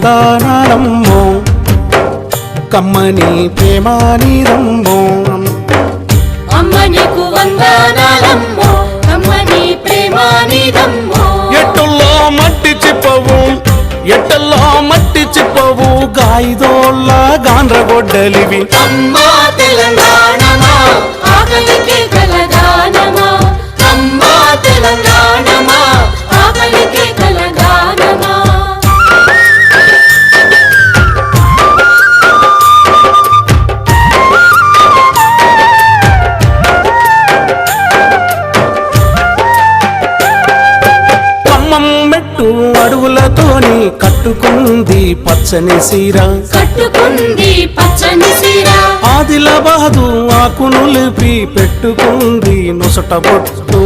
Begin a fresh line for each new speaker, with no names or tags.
వందనాలమ్మో కమ్మని ప్రేమానిదమ్మో
అమ్మ నీకు వందనాలమ్మో కమ్మని ప్రేమానిదమ్మో
ఎట్టుల్లో మట్టి చిప్పవు గాయిదోళ్ళ గాండ్రగొడ్డలివి
అమ్మా తెలంగాణమా ఆకలికి కలదానమా అమ్మా తెలంగాణమా ఆకలికి కలదానమా
అడుగులతోని కట్టుకుంది పచ్చని సీర ఆదిలాబాదు ఆకును లిపి పెట్టుకుంది నొసట బొట్టు